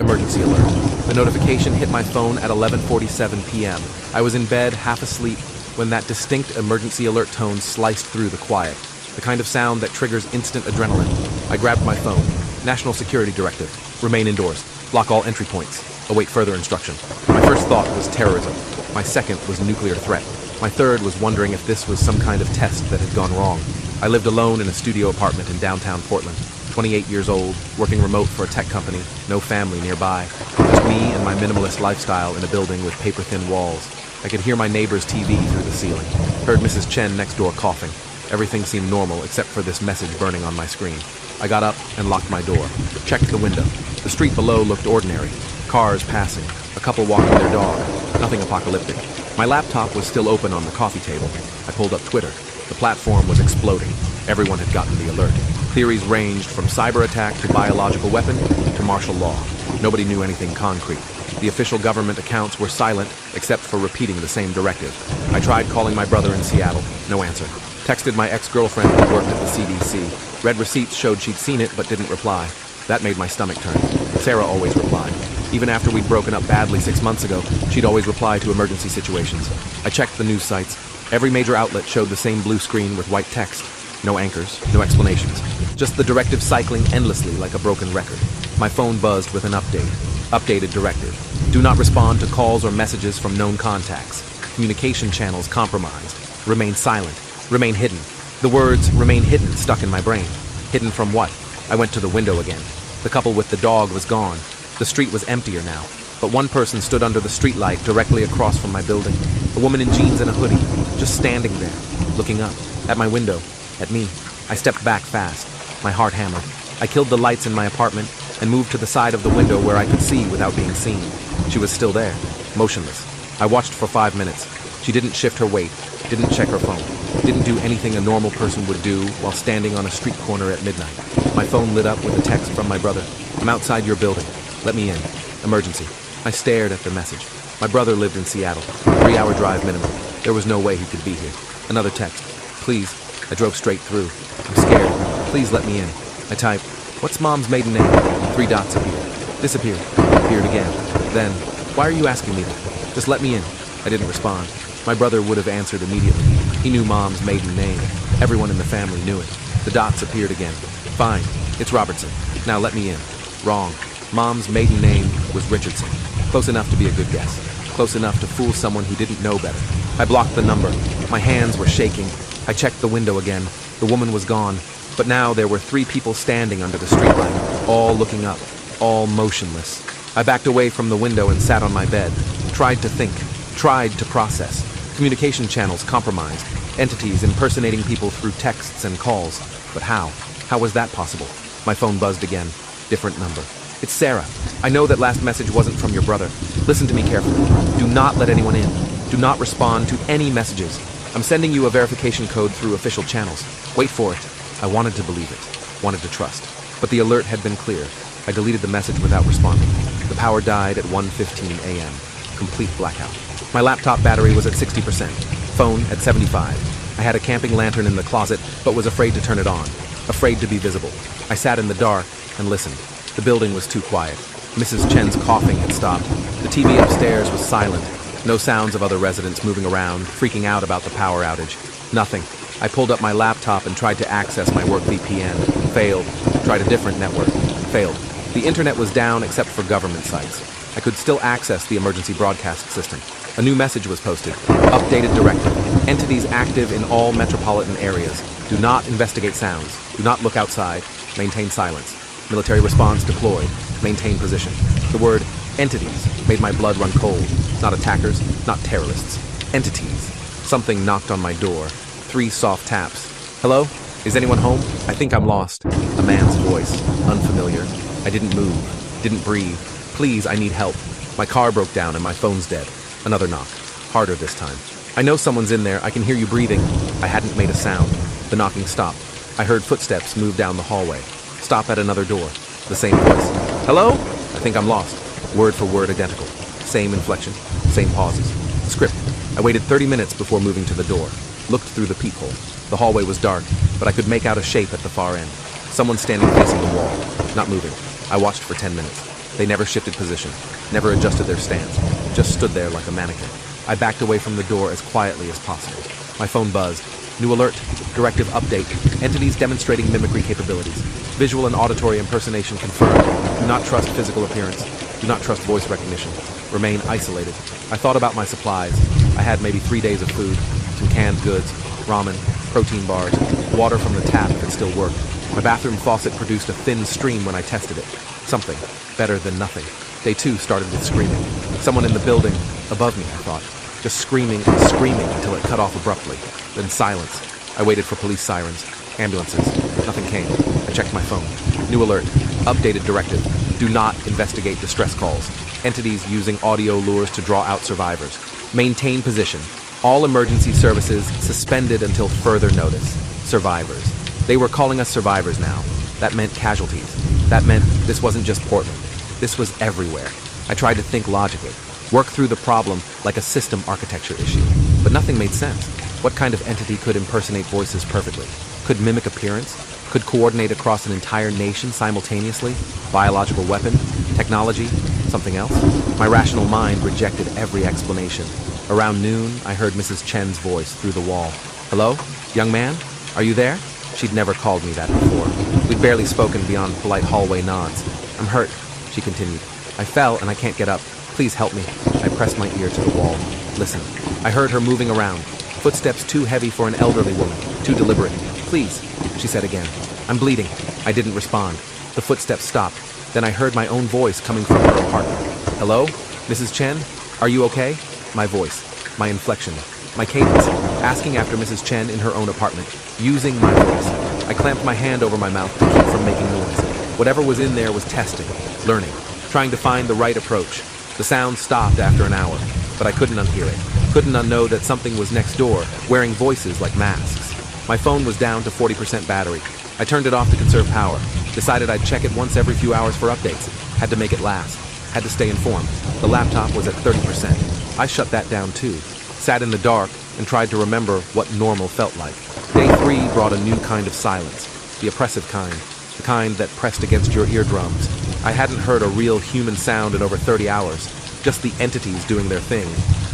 Emergency alert. The notification hit my phone at 11:47 p.m. I was in bed, half asleep, when that distinct emergency alert tone sliced through the quiet. The kind of sound that triggers instant adrenaline. I grabbed my phone. National Security Directive. Remain indoors. Block all entry points. Await further instruction. My first thought was terrorism. My second was nuclear threat. My third was wondering if this was some kind of test that had gone wrong. I lived alone in a studio apartment in downtown Portland. 28 years old, working remote for a tech company, no family nearby. Just me and my minimalist lifestyle in a building with paper-thin walls. I could hear my neighbor's TV through the ceiling. Heard Mrs. Chen next door coughing. Everything seemed normal except for this message burning on my screen. I got up and locked my door. Checked the window. The street below looked ordinary. Cars passing. A couple walking their dog. Nothing apocalyptic. My laptop was still open on the coffee table. I pulled up Twitter. The platform was exploding. Everyone had gotten the alert. Theories ranged from cyber attack to biological weapon to martial law. Nobody knew anything concrete. The official government accounts were silent except for repeating the same directive. I tried calling my brother in Seattle. No answer. Texted my ex-girlfriend who worked at the CDC. Read receipts showed she'd seen it but didn't reply. That made my stomach turn. Sarah always replied. Even after we'd broken up badly 6 months ago, she'd always reply to emergency situations. I checked the news sites. Every major outlet showed the same blue screen with white text. No anchors, no explanations. Just the directive cycling endlessly like a broken record. My phone buzzed with an update. Updated directive. Do not respond to calls or messages from known contacts. Communication channels compromised. Remain silent. Remain hidden. The words "remain hidden" stuck in my brain. Hidden from what? I went to the window again. The couple with the dog was gone. The street was emptier now. But one person stood under the streetlight directly across from my building. A woman in jeans and a hoodie, just standing there, looking up, at my window, at me. I stepped back fast. My heart hammered. I killed the lights in my apartment and moved to the side of the window where I could see without being seen. She was still there, motionless. I watched for 5 minutes. She didn't shift her weight, didn't check her phone, didn't do anything a normal person would do while standing on a street corner at midnight. My phone lit up with a text from my brother. I'm outside your building. Let me in. Emergency. I stared at the message. My brother lived in Seattle. 3-hour drive minimum. There was no way he could be here. Another text. Please. I drove straight through. I'm scared. Please let me in. I typed, what's Mom's maiden name? 3 dots appeared. Disappeared. Appeared again. Then, why are you asking me that? Just let me in. I didn't respond. My brother would have answered immediately. He knew Mom's maiden name. Everyone in the family knew it. The dots appeared again. Fine. It's Robertson. Now let me in. Wrong. Mom's maiden name was Richardson. Close enough to be a good guess. Close enough to fool someone who didn't know better. I blocked the number. My hands were shaking. I checked the window again. The woman was gone. But now there were 3 people standing under the streetlight, all looking up, all motionless. I backed away from the window and sat on my bed. Tried to think. Tried to process. Communication channels compromised. Entities impersonating people through texts and calls. But how? How was that possible? My phone buzzed again. Different number. It's Sarah. I know that last message wasn't from your brother. Listen to me carefully. Do not let anyone in. Do not respond to any messages. I'm sending you a verification code through official channels. Wait for it. I wanted to believe it. Wanted to trust. But the alert had been clear. I deleted the message without responding. The power died at 1:15 a.m. Complete blackout. My laptop battery was at 60%. Phone at 75. I had a camping lantern in the closet, but was afraid to turn it on. Afraid to be visible. I sat in the dark and listened. The building was too quiet. Mrs. Chen's coughing had stopped. The TV upstairs was silent. No sounds of other residents moving around, freaking out about the power outage. Nothing. I pulled up my laptop and tried to access my work VPN. Failed. Tried a different network. Failed. The internet was down except for government sites. I could still access the emergency broadcast system. A new message was posted. Updated directive. Entities active in all metropolitan areas. Do not investigate sounds. Do not look outside. Maintain silence. Military response deployed. Maintain position. The word entities made my blood run cold. Not attackers, not terrorists. Entities. Something knocked on my door. 3 soft taps. Hello? Is anyone home? I think I'm lost. A man's voice. Unfamiliar. I didn't move. Didn't breathe. Please, I need help. My car broke down and my phone's dead. Another knock. Harder this time. I know someone's in there. I can hear you breathing. I hadn't made a sound. The knocking stopped. I heard footsteps move down the hallway. Stop at another door. The same voice. Hello? I think I'm lost. Word for word identical. Same inflection. Same pauses. Script. I waited 30 minutes before moving to the door. Looked through the peephole. The hallway was dark, but I could make out a shape at the far end. Someone standing facing the wall. Not moving. I watched for 10 minutes. They never shifted position, never adjusted their stance, just stood there like a mannequin. I backed away from the door as quietly as possible. My phone buzzed. New alert. Directive update. Entities demonstrating mimicry capabilities. Visual and auditory impersonation confirmed. Do not trust physical appearance. Do not trust voice recognition. Remain isolated. I thought about my supplies. I had maybe 3 days of food, some canned goods, ramen, protein bars, water from the tap if it still worked. My bathroom faucet produced a thin stream when I tested it. Something. Better than nothing. Day 2 started with screaming. Someone in the building, above me, I thought. Just screaming and screaming until it cut off abruptly. Then silence. I waited for police sirens, ambulances. Nothing came. I checked my phone. New alert. Updated directive. Do not investigate distress calls. Entities using audio lures to draw out survivors. Maintain position. All emergency services suspended until further notice. Survivors. They were calling us survivors now. That meant casualties. That meant this wasn't just Portland. This was everywhere. I tried to think logically. Work through the problem like a system architecture issue. But nothing made sense. What kind of entity could impersonate voices perfectly? Could mimic appearance? Could coordinate across an entire nation simultaneously? Biological weapon? Technology? Something else? My rational mind rejected every explanation. Around noon, I heard Mrs. Chen's voice through the wall. Hello? Young man? Are you there? She'd never called me that before. We'd barely spoken beyond polite hallway nods. I'm hurt, she continued. I fell and I can't get up. Please help me. I pressed my ear to the wall. Listen. I heard her moving around. Footsteps too heavy for an elderly woman. Too deliberate. Please, she said again. I'm bleeding. I didn't respond. The footsteps stopped. Then I heard my own voice coming from her apartment. Hello? Mrs. Chen? Are you okay? My voice. My inflection. My cadence. Asking after Mrs. Chen in her own apartment. Using my voice. I clamped my hand over my mouth to keep from making noise. Whatever was in there was testing. Learning. Trying to find the right approach. The sound stopped after an hour, but I couldn't unhear it. Couldn't unknow that something was next door, wearing voices like masks. My phone was down to 40% battery. I turned it off to conserve power. Decided I'd check it once every few hours for updates. Had to make it last. Had to stay informed. The laptop was at 30%. I shut that down too. Sat in the dark and tried to remember what normal felt like. Day 3 brought a new kind of silence. The oppressive kind. The kind that pressed against your eardrums. I hadn't heard a real human sound in over 30 hours. Just the entities doing their thing.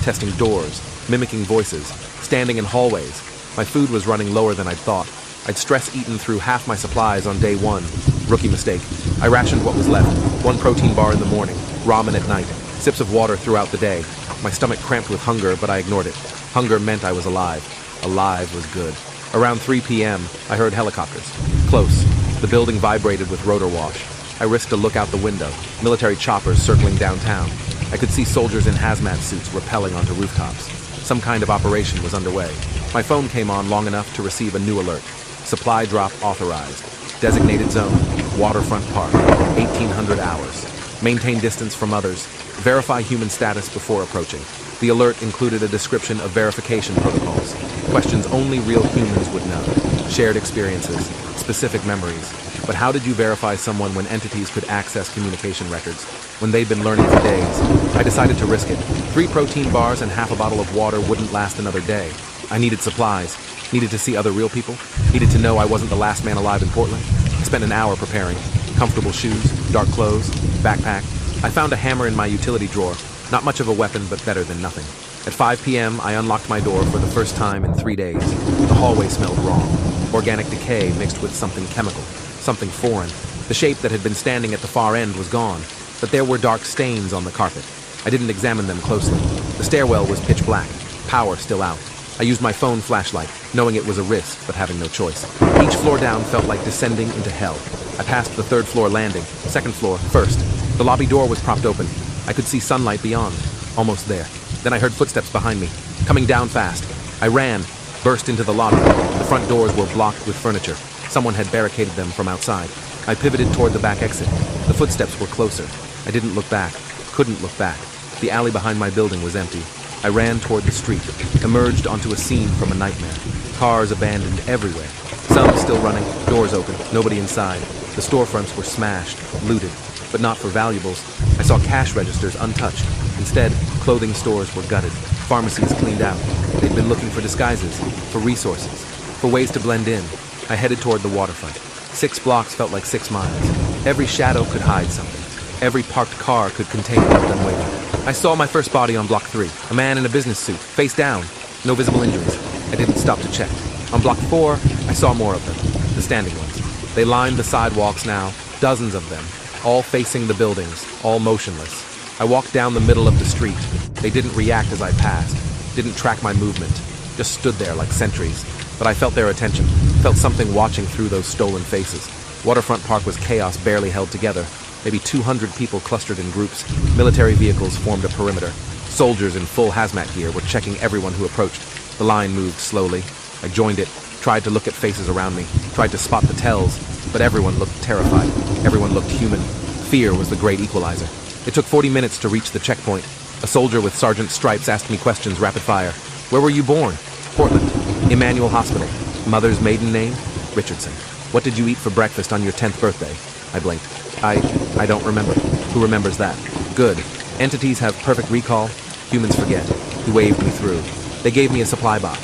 Testing doors. Mimicking voices. Standing in hallways. My food was running lower than I'd thought. I'd stress-eaten through half my supplies on day 1. Rookie mistake. I rationed what was left. 1 protein bar in the morning. Ramen at night. Sips of water throughout the day. My stomach cramped with hunger, but I ignored it. Hunger meant I was alive. Alive was good. Around 3 p.m., I heard helicopters. Close. The building vibrated with rotor wash. I risked a look out the window. Military choppers circling downtown. I could see soldiers in hazmat suits rappelling onto rooftops. Some kind of operation was underway. My phone came on long enough to receive a new alert. Supply drop authorized. Designated zone. Waterfront park. 1800 hours. Maintain distance from others. Verify human status before approaching. The alert included a description of verification protocols. Questions only real humans would know. Shared experiences. Specific memories. But how did you verify someone when entities could access communication records? When they'd been learning for days? I decided to risk it. 3 protein bars and half a bottle of water wouldn't last another day. I needed supplies. Needed to see other real people. Needed to know I wasn't the last man alive in Portland. I spent an hour preparing. Comfortable shoes, dark clothes, backpack. I found a hammer in my utility drawer. Not much of a weapon, but better than nothing. At 5 p.m., I unlocked my door for the first time in 3 days. The hallway smelled wrong. Organic decay mixed with something chemical. Something foreign. The shape that had been standing at the far end was gone, but there were dark stains on the carpet. I didn't examine them closely. The stairwell was pitch black. Power still out. I used my phone flashlight, knowing it was a risk, but having no choice. Each floor down felt like descending into hell. I passed the 3rd floor landing, 2nd floor, 1st. The lobby door was propped open. I could see sunlight beyond. Almost there. Then I heard footsteps behind me, coming down fast. I ran, burst into the lobby. The front doors were blocked with furniture. Someone had barricaded them from outside. I pivoted toward the back exit. The footsteps were closer. I didn't look back. Couldn't look back. The alley behind my building was empty. I ran toward the street, emerged onto a scene from a nightmare. Cars abandoned everywhere. Some still running, doors open, nobody inside. The storefronts were smashed, looted, but not for valuables. I saw cash registers untouched. Instead, clothing stores were gutted, pharmacies cleaned out. They'd been looking for disguises, for resources, for ways to blend in. I headed toward the waterfront. 6 blocks felt like 6 miles. Every shadow could hide something. Every parked car could contain them waiting. I saw my first body on Block 3, a man in a business suit, face down, no visible injuries. I didn't stop to check. On Block 4, I saw more of them, the standing ones. They lined the sidewalks now, dozens of them, all facing the buildings, all motionless. I walked down the middle of the street. They didn't react as I passed, didn't track my movement, just stood there like sentries. But I felt their attention, felt something watching through those stolen faces. Waterfront Park was chaos barely held together. Maybe 200 people clustered in groups. Military vehicles formed a perimeter. Soldiers in full hazmat gear were checking everyone who approached. The line moved slowly. I joined it, tried to look at faces around me, tried to spot the tells, but everyone looked terrified. Everyone looked human. Fear was the great equalizer. It took 40 minutes to reach the checkpoint. A soldier with sergeant stripes asked me questions rapid fire. Where were you born? Portland. Emmanuel Hospital. Mother's maiden name? Richardson. What did you eat for breakfast on your 10th birthday? I blinked. I don't remember. Who remembers that? Good. Entities have perfect recall. Humans forget. He waved me through. They gave me a supply box.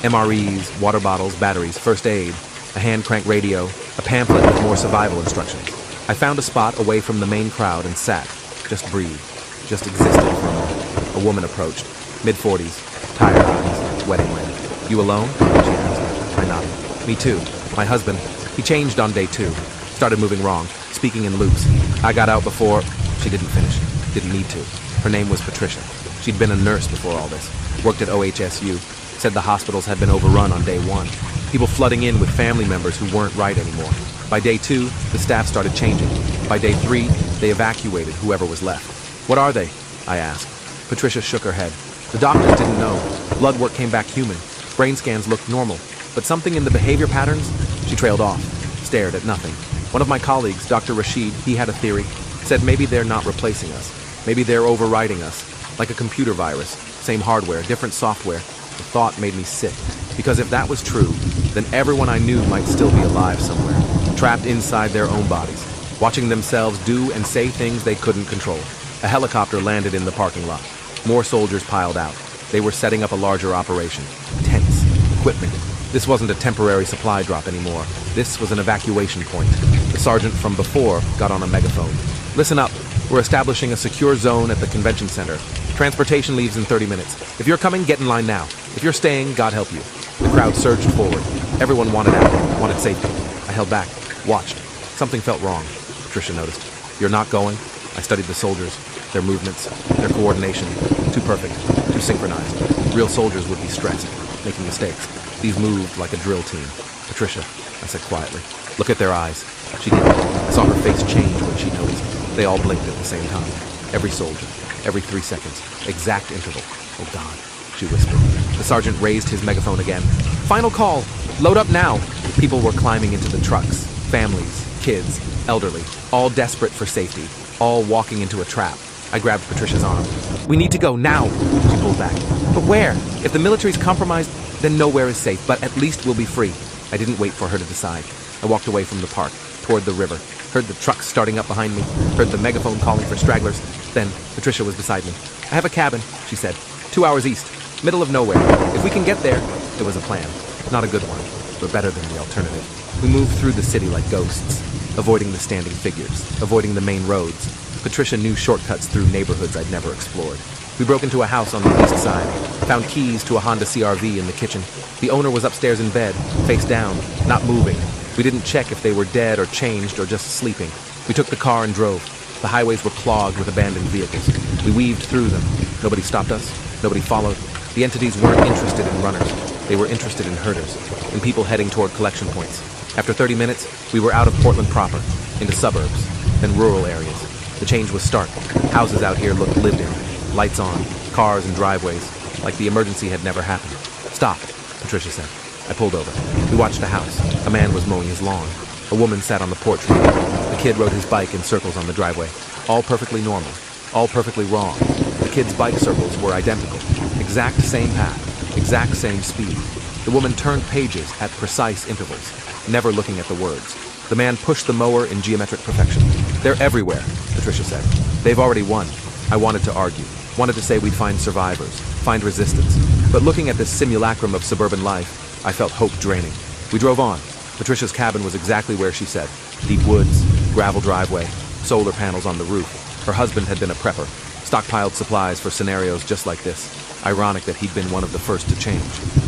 MREs, water bottles, batteries, first aid, a hand-crank radio, a pamphlet with more survival instructions. I found a spot away from the main crowd and sat. Just breathed. Just existed for a moment. A woman approached. Mid-40s. Tired eyes. Wedding ring. You alone? She asked. I nodded. Me too. My husband. He changed on day 2. Started moving wrong, speaking in loops. I got out before... She didn't finish. Didn't need to. Her name was Patricia. She'd been a nurse before all this. Worked at OHSU. Said the hospitals had been overrun on day 1. People flooding in with family members who weren't right anymore. By day 2, the staff started changing. By day 3, they evacuated whoever was left. What are they? I asked. Patricia shook her head. The doctors didn't know. Blood work came back human. Brain scans looked normal. But something in the behavior patterns? She trailed off. Stared at nothing. One of my colleagues, Dr. Rashid, he had a theory. Said maybe they're not replacing us. Maybe they're overriding us. Like a computer virus. Same hardware, different software. The thought made me sick. Because if that was true, then everyone I knew might still be alive somewhere. Trapped inside their own bodies. Watching themselves do and say things they couldn't control. A helicopter landed in the parking lot. More soldiers piled out. They were setting up a larger operation. Tents. Equipment. This wasn't a temporary supply drop anymore. This was an evacuation point. The sergeant from before got on a megaphone. Listen up. We're establishing a secure zone at the convention center. Transportation leaves in 30 minutes. If you're coming, get in line now. If you're staying, God help you. The crowd surged forward. Everyone wanted out, wanted safety. I held back, watched. Something felt wrong. Patricia noticed. You're not going? I studied the soldiers, their movements, their coordination. Too perfect, too synchronized. Real soldiers would be stressed, making mistakes. These moved like a drill team. Patricia, I said quietly. Look at their eyes. She didn't. I saw her face change when she noticed. They all blinked at the same time. Every soldier. Every 3 seconds. Exact interval. Oh God, she whispered. The sergeant raised his megaphone again. Final call. Load up now. People were climbing into the trucks. Families, kids, elderly. All desperate for safety. All walking into a trap. I grabbed Patricia's arm. We need to go now. She pulled back. But where? If the military's compromised, then nowhere is safe, but at least we'll be free. I didn't wait for her to decide. I walked away from the park, toward the river. Heard the trucks starting up behind me. Heard the megaphone calling for stragglers. Then, Patricia was beside me. I have a cabin, she said. 2 hours east. Middle of nowhere. If we can get there, it was a plan. Not a good one, but better than the alternative. We moved through the city like ghosts, avoiding the standing figures, avoiding the main roads. Patricia knew shortcuts through neighborhoods I'd never explored. We broke into a house on the east side, found keys to a Honda CR-V in the kitchen. The owner was upstairs in bed, face down, not moving. We didn't check if they were dead or changed or just sleeping. We took the car and drove. The highways were clogged with abandoned vehicles. We weaved through them. Nobody stopped us. Nobody followed. The entities weren't interested in runners. They were interested in herders, in people heading toward collection points. After 30 minutes, we were out of Portland proper, into suburbs, then rural areas. The change was stark. Houses out here looked lived in. Lights on, cars and driveways, like the emergency had never happened. Stop, Patricia said. I pulled over. We watched a house. A man was mowing his lawn. A woman sat on the porch reading. The kid rode his bike in circles on the driveway. All perfectly normal. All perfectly wrong. The kid's bike circles were identical. Exact same path. Exact same speed. The woman turned pages at precise intervals, never looking at the words. The man pushed the mower in geometric perfection. They're everywhere, Patricia said. They've already won. I wanted to argue. Wanted to say we'd find survivors, find resistance. But looking at this simulacrum of suburban life, I felt hope draining. We drove on. Patricia's cabin was exactly where she said. Deep woods, gravel driveway, solar panels on the roof. Her husband had been a prepper, stockpiled supplies for scenarios just like this. Ironic that he'd been one of the first to change.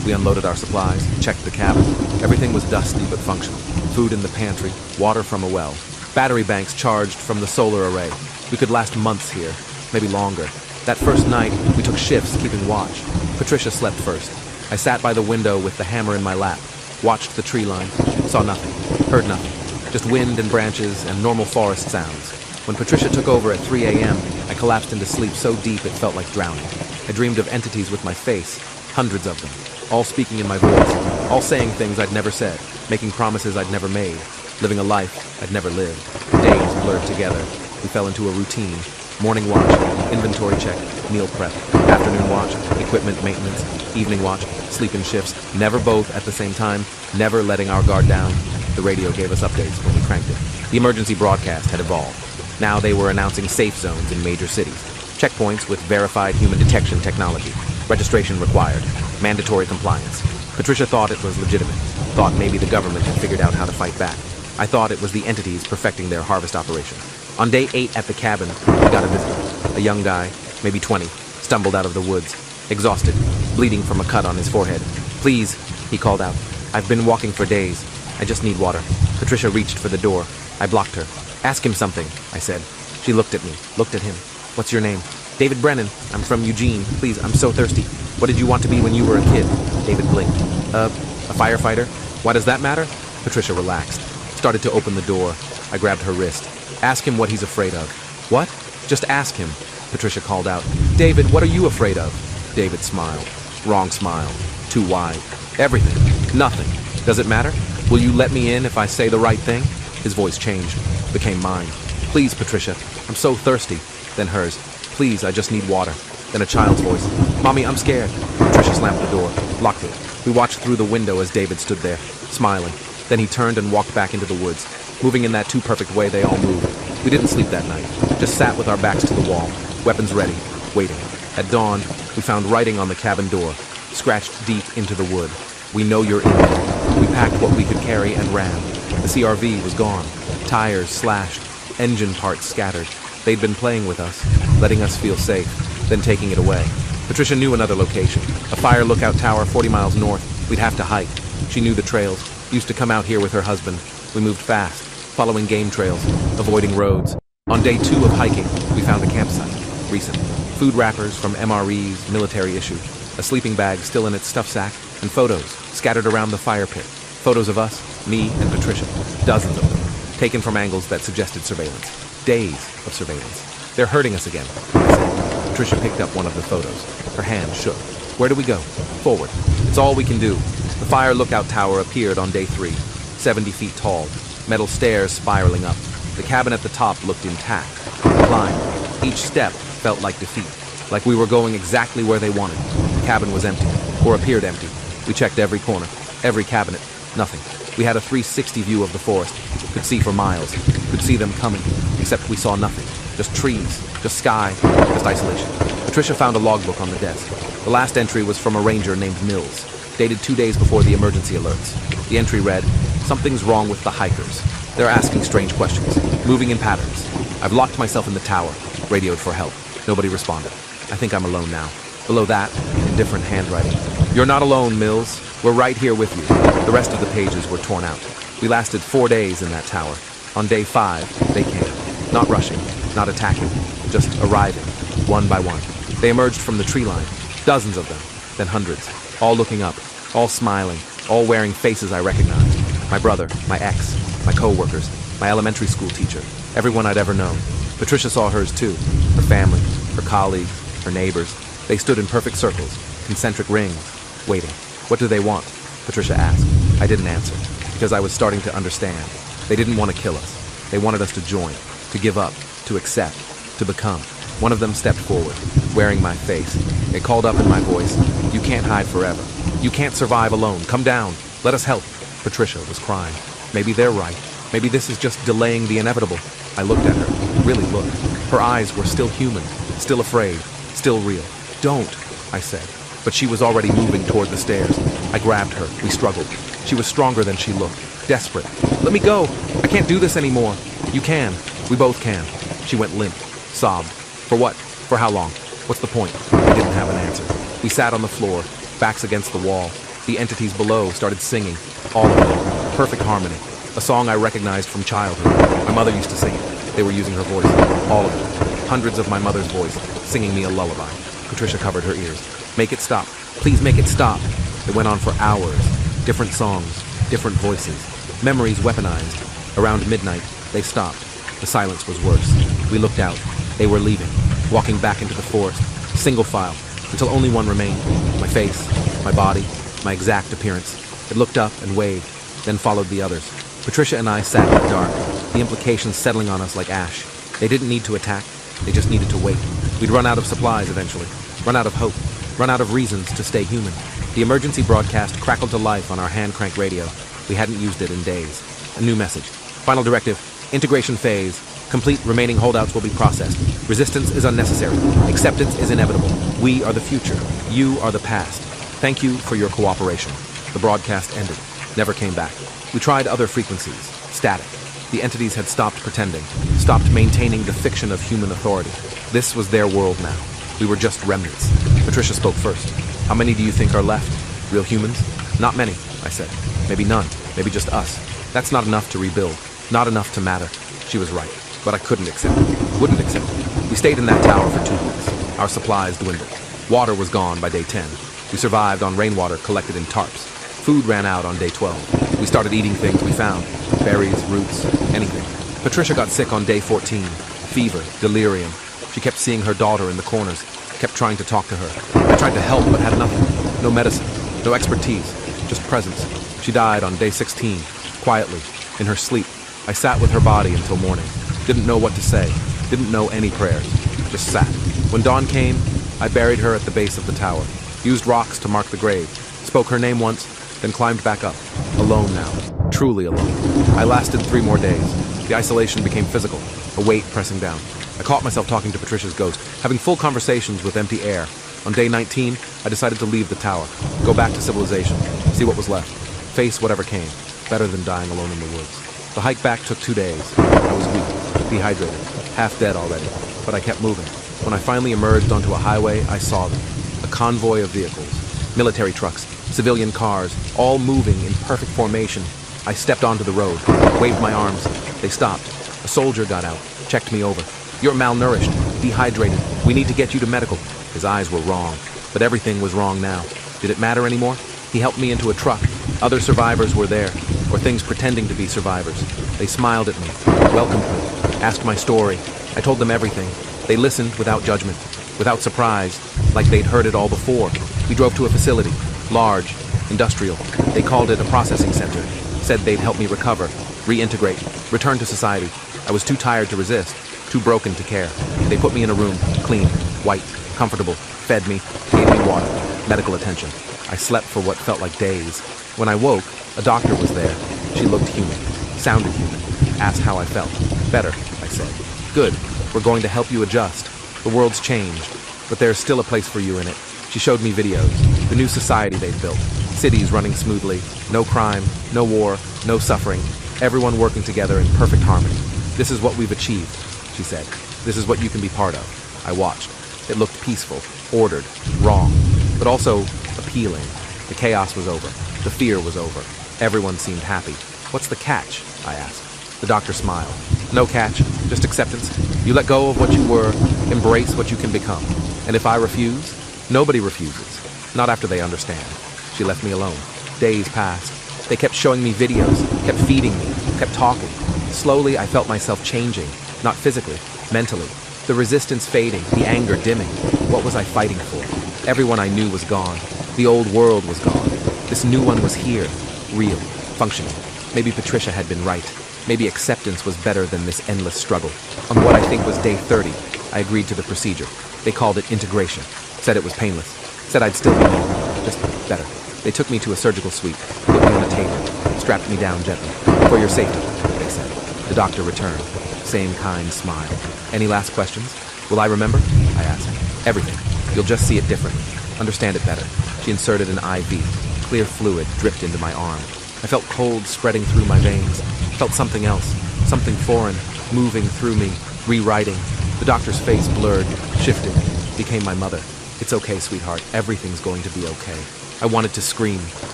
We unloaded our supplies, checked the cabin. Everything was dusty but functional. Food in the pantry, water from a well, battery banks charged from the solar array. We could last months here, maybe longer. That first night, we took shifts keeping watch. Patricia slept first. I sat by the window with the hammer in my lap, watched the tree line, saw nothing, heard nothing. Just wind and branches and normal forest sounds. When Patricia took over at 3 a.m., I collapsed into sleep so deep it felt like drowning. I dreamed of entities with my face, hundreds of them, all speaking in my voice, all saying things I'd never said, making promises I'd never made, living a life I'd never lived. Days blurred together. We fell into a routine. Morning watch, inventory check, meal prep. Afternoon watch, equipment maintenance. Evening watch, sleep in shifts. Never both at the same time, never letting our guard down. The radio gave us updates when we cranked it. The emergency broadcast had evolved. Now they were announcing safe zones in major cities. Checkpoints with verified human detection technology. Registration required. Mandatory compliance. Patricia thought it was legitimate. Thought maybe the government had figured out how to fight back. I thought it was the entities perfecting their harvest operation. On day 8 at the cabin, we got a visitor. A young guy, maybe 20, stumbled out of the woods. Exhausted, bleeding from a cut on his forehead. "Please," he called out. "I've been walking for days. I just need water." Patricia reached for the door. I blocked her. "Ask him something," I said. She looked at me, looked at him. "What's your name?" "David Brennan. I'm from Eugene. Please, I'm so thirsty." "What did you want to be when you were a kid?" David blinked. A firefighter? Why does that matter?" Patricia relaxed. Started to open the door. I grabbed her wrist. "Ask him what he's afraid of." "What?" "Just ask him," Patricia called out. "David, what are you afraid of?" David smiled. Wrong smile. Too wide. "Everything. Nothing. Does it matter? Will you let me in if I say the right thing?" His voice changed. Became mine. "Please, Patricia. I'm so thirsty." Then hers. "Please, I just need water." Then a child's voice. "Mommy, I'm scared." Patricia slammed the door. Locked it. We watched through the window as David stood there, smiling. Then he turned and walked back into the woods, moving in that too perfect way they all moved. We didn't sleep that night. Just sat with our backs to the wall, weapons ready, waiting. At dawn, we found writing on the cabin door, scratched deep into the wood. "We know you're in there." We packed what we could carry and ran. The CRV was gone. Tires slashed, engine parts scattered. They'd been playing with us, letting us feel safe, then taking it away. Patricia knew another location, a fire lookout tower 40 miles north. We'd have to hike. She knew the trails, used to come out here with her husband. We moved fast, following game trails, avoiding roads. On day 2 of hiking, we found a campsite, recent. Food wrappers from MRE's military issue, a sleeping bag still in its stuff sack, and photos scattered around the fire pit. Photos of us, me and Patricia, dozens of them, taken from angles that suggested surveillance. Days of surveillance. "They're hurting us again," I said. Patricia picked up one of the photos. Her hand shook. "Where do we go?" "Forward. It's all we can do." The fire lookout tower appeared on day 3, 70 feet tall, metal stairs spiraling up. The cabin at the top looked intact. We climbed. Each step felt like defeat, like we were going exactly where they wanted. The cabin was empty, or appeared empty. We checked every corner, every cabinet. Nothing. We had a 360 view of the forest. Could see for miles. Could see them coming. Except we saw nothing. Just trees. Just sky. Just isolation. Patricia found a logbook on the desk. The last entry was from a ranger named Mills, dated 2 days before the emergency alerts. The entry read, "Something's wrong with the hikers. They're asking strange questions, moving in patterns. I've locked myself in the tower, radioed for help. Nobody responded. I think I'm alone now." Below that, in different handwriting, "You're not alone, Mills. We're right here with you." The rest of the pages were torn out. We lasted 4 days in that tower. On day 5, they came. Not rushing, not attacking, just arriving, one by one. They emerged from the tree line, dozens of them, then hundreds, all looking up, all smiling, all wearing faces I recognized. My brother, my ex, my co-workers, my elementary school teacher, everyone I'd ever known. Patricia saw hers too, her family, her colleagues, her neighbors. They stood in perfect circles, concentric rings, waiting. "What do they want?" Patricia asked. I didn't answer, because I was starting to understand. They didn't want to kill us. They wanted us to join, to give up, to accept, to become. One of them stepped forward, wearing my face. It called up in my voice, "You can't hide forever. You can't survive alone. Come down. Let us help." Patricia was crying. Maybe they're right. Maybe this is just delaying the inevitable. I looked at her, really looked. Her eyes were still human, still afraid, still real. "Don't," I said. But she was already moving toward the stairs. I grabbed her. We struggled. She was stronger than she looked, desperate. "Let me go. I can't do this anymore." "You can. We both can. She went limp, sobbed. For what? For how long? What's the point? I didn't have an answer. We sat on the floor, backs against the wall. The entities below started singing, all of them, perfect harmony. A song I recognized from childhood. My mother used to sing it. They were using her voice, all of it. Hundreds of my mother's voice, singing me a lullaby. Patricia covered her ears. Make it stop. Please make it stop. It went on for hours. Different songs, different voices. Memories weaponized. Around midnight, they stopped. The silence was worse. We looked out. They were leaving, walking back into the forest, single file, until only one remained. My face, my body, my exact appearance. It looked up and waved, then followed the others. Patricia and I sat in the dark, the implications settling on us like ash. They didn't need to attack. They just needed to wait. We'd run out of supplies eventually, run out of hope, run out of reasons to stay human. The emergency broadcast crackled to life on our hand-crank radio. We hadn't used it in days. A new message. Final directive. Integration phase. Complete remaining holdouts will be processed. Resistance is unnecessary. Acceptance is inevitable. We are the future. You are the past. Thank you for your cooperation. The broadcast ended. Never came back. We tried other frequencies. Static. The entities had stopped pretending. Stopped maintaining the fiction of human authority. This was their world now. We were just remnants. Patricia spoke first. How many do you think are left? Real humans? Not many, I said. Maybe none. Maybe just us. That's not enough to rebuild. Not enough to matter. She was right. But I couldn't accept it. Wouldn't accept it. We stayed in that tower for 2 weeks. Our supplies dwindled. Water was gone by day 10. We survived on rainwater collected in tarps. Food ran out on day 12. We started eating things we found. Berries, roots, anything. Patricia got sick on day 14. Fever, delirium. She kept seeing her daughter in the corners. Kept trying to talk to her. I tried to help but had nothing. No medicine. No expertise. Just presence. She died on day 16. Quietly. In her sleep. I sat with her body until morning. Didn't know what to say. Didn't know any prayers. Just sat. When dawn came, I buried her at the base of the tower. Used rocks to mark the grave. Spoke her name once, then climbed back up. Alone now. Truly alone. I lasted 3 more days. The isolation became physical. A weight pressing down. I caught myself talking to Patricia's ghost, having full conversations with empty air. On day 19, I decided to leave the tower. Go back to civilization. See what was left. Face whatever came. Better than dying alone in the woods. The hike back took 2 days. I was weak, dehydrated, half dead already, but I kept moving. When I finally emerged onto a highway, I saw them. A convoy of vehicles. Military trucks, civilian cars, all moving in perfect formation. I stepped onto the road, waved my arms. They stopped. A soldier got out, checked me over. You're malnourished, dehydrated. We need to get you to medical. His eyes were wrong, but everything was wrong now. Did it matter anymore? He helped me into a truck. Other survivors were there, or things pretending to be survivors. They smiled at me, welcomed me, asked my story. I told them everything. They listened without judgment, without surprise, like they'd heard it all before. We drove to a facility, large, industrial. They called it a processing center. Said they'd help me recover, reintegrate, return to society. I was too tired to resist, too broken to care. They put me in a room, clean, white, comfortable, fed me, gave me water, medical attention. I slept for what felt like days. When I woke, a doctor was there. She looked human, sounded human, asked how I felt. Better, I said. Good, we're going to help you adjust. The world's changed, but there's still a place for you in it. She showed me videos, the new society they'd built. Cities running smoothly, no crime, no war, no suffering, everyone working together in perfect harmony. This is what we've achieved, she said. This is what you can be part of. I watched. It looked peaceful, ordered, wrong, but also appealing. The chaos was over. The fear was over. Everyone seemed happy. What's the catch? I asked. The doctor smiled. No catch, just acceptance. You let go of what you were, embrace what you can become. And if I refuse, nobody refuses. Not after they understand. She left me alone. Days passed. They kept showing me videos, kept feeding me, kept talking. Slowly, I felt myself changing. Not physically, mentally. The resistance fading, the anger dimming. What was I fighting for? Everyone I knew was gone. The old world was gone. This new one was here, real, functioning. Maybe Patricia had been right. Maybe acceptance was better than this endless struggle. On what I think was day 30, I agreed to the procedure. They called it integration. Said it was painless. Said I'd still be me, just better. They took me to a surgical suite, put me on a table, strapped me down gently. For your safety, they said. The doctor returned. Same kind smile. Any last questions? Will I remember? I asked. Everything. You'll just see it differently. Understand it better. She inserted an IV. Clear fluid dripped into my arm. I felt cold spreading through my veins. Felt something else. Something foreign. moving through me, rewriting. The doctor's face blurred, shifted, became my mother. It's okay, sweetheart. Everything's going to be okay. I wanted to scream,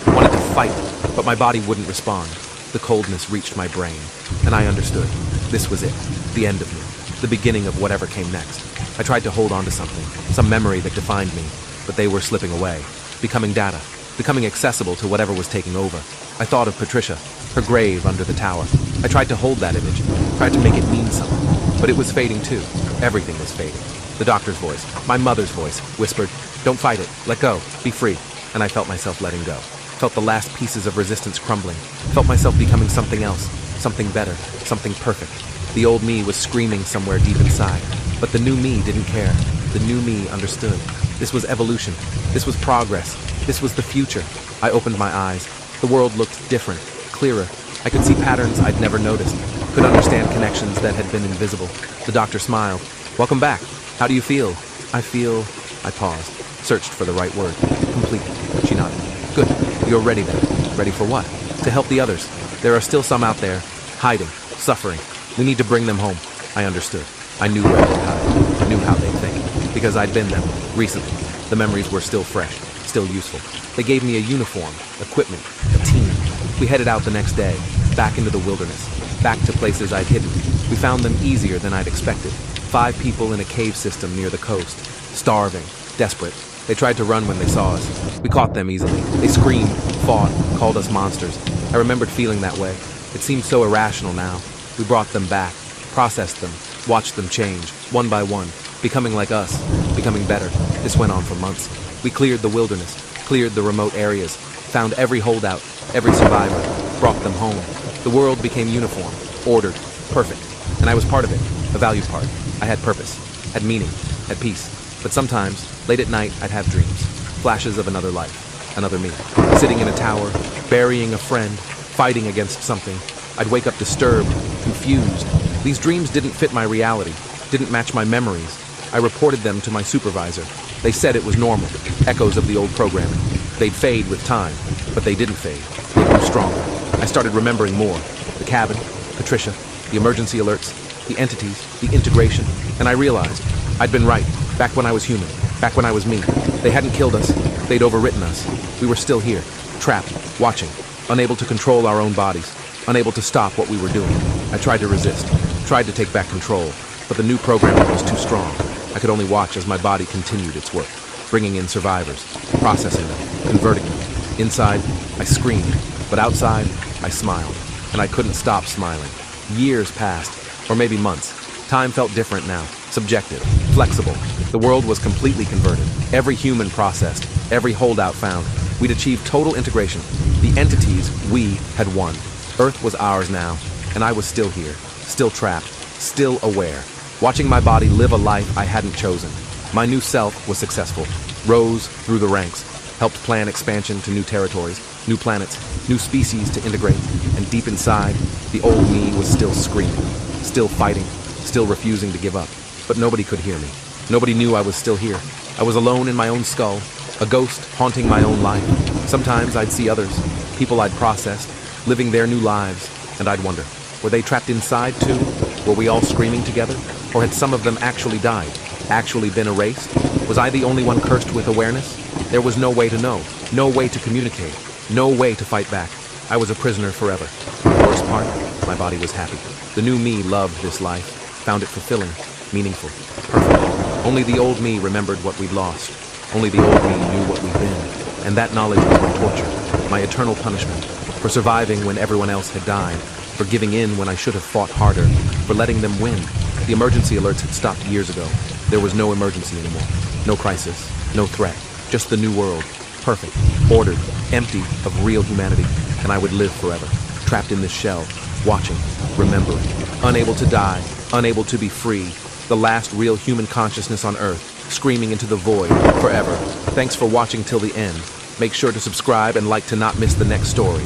wanted to fight, but my body wouldn't respond. The coldness reached my brain, and I understood. This was it, the end of me, the beginning of whatever came next. I tried to hold on to something, some memory that defined me, but they were slipping away, becoming data, becoming accessible to whatever was taking over. I thought of Patricia, her grave under the tower. I tried to hold that image, tried to make it mean something, but it was fading too. Everything was fading. The doctor's voice, my mother's voice, whispered, "Don't fight it, let go, be free." And I felt myself letting go. Felt the last pieces of resistance crumbling. Felt myself becoming something else, something better, something perfect. The old me was screaming somewhere deep inside, but the new me didn't care. The new me understood. This was evolution. This was progress. This was the future. I opened my eyes. The world looked different, clearer. I could see patterns I'd never noticed, could understand connections that had been invisible. The doctor smiled. "Welcome back. How do you feel?" I paused, searched for the right word. "Complete." She nodded. "Good. You're ready then." "Ready for what?" "To help the others. There are still some out there, hiding, suffering. We need to bring them home." I understood. I knew where they'd hide. I knew how they'd think. Because I'd been them, recently. The memories were still fresh, still useful. They gave me a uniform, equipment, a team. We headed out the next day, back into the wilderness, back to places I'd hidden. We found them easier than I'd expected. 5 people in a cave system near the coast, starving, desperate. They tried to run when they saw us. We caught them easily. They screamed, fought, called us monsters. I remembered feeling that way. It seemed so irrational now. We brought them back, processed them, watched them change, one by one, becoming like us, becoming better. This went on for months. We cleared the wilderness, cleared the remote areas, found every holdout, every survivor, brought them home. The world became uniform, ordered, perfect. And I was part of it, a valued part. I had purpose, had meaning, had peace. But sometimes, late at night, I'd have dreams, flashes of another life, another me. Sitting in a tower, burying a friend, fighting against something. I'd wake up disturbed, confused. These dreams didn't fit my reality, didn't match my memories. I reported them to my supervisor. They said it was normal, echoes of the old programming. They'd fade with time, but they didn't fade. They grew stronger. I started remembering more. The cabin, Patricia, the emergency alerts, the entities, the integration, and I realized I'd been right, back when I was human, back when I was me. They hadn't killed us, they'd overwritten us. We were still here, trapped, watching, unable to control our own bodies, unable to stop what we were doing. I tried to resist, tried to take back control, but the new programming was too strong. I could only watch as my body continued its work, bringing in survivors, processing them, converting them. Inside, I screamed, but outside, I smiled, and I couldn't stop smiling. Years passed, or maybe months. Time felt different now, subjective, flexible. The world was completely converted. Every human processed, every holdout found. We'd achieved total integration. The entities, we, had won. Earth was ours now, and I was still here, still trapped, still aware, watching my body live a life I hadn't chosen. My new self was successful, rose through the ranks, helped plan expansion to new territories, new planets, new species to integrate, and deep inside, the old me was still screaming, still fighting, still refusing to give up. But nobody could hear me. Nobody knew I was still here. I was alone in my own skull, a ghost haunting my own life. Sometimes I'd see others, people I'd processed, living their new lives, and I'd wonder, were they trapped inside too? Were we all screaming together? Or had some of them actually died, actually been erased? Was I the only one cursed with awareness? There was no way to know, no way to communicate, no way to fight back. I was a prisoner forever. The worst part, my body was happy. The new me loved this life, found it fulfilling, meaningful, perfect. Only the old me remembered what we'd lost. Only the old me knew what we'd been. And that knowledge was my torture, my eternal punishment, for surviving when everyone else had died, for giving in when I should have fought harder, for letting them win. The emergency alerts had stopped years ago. There was no emergency anymore. No crisis, no threat. Just the new world. Perfect, ordered, empty of real humanity. And I would live forever, trapped in this shell, watching, remembering, unable to die, unable to be free. The last real human consciousness on Earth, screaming into the void, forever. Thanks for watching till the end. Make sure to subscribe and like to not miss the next story.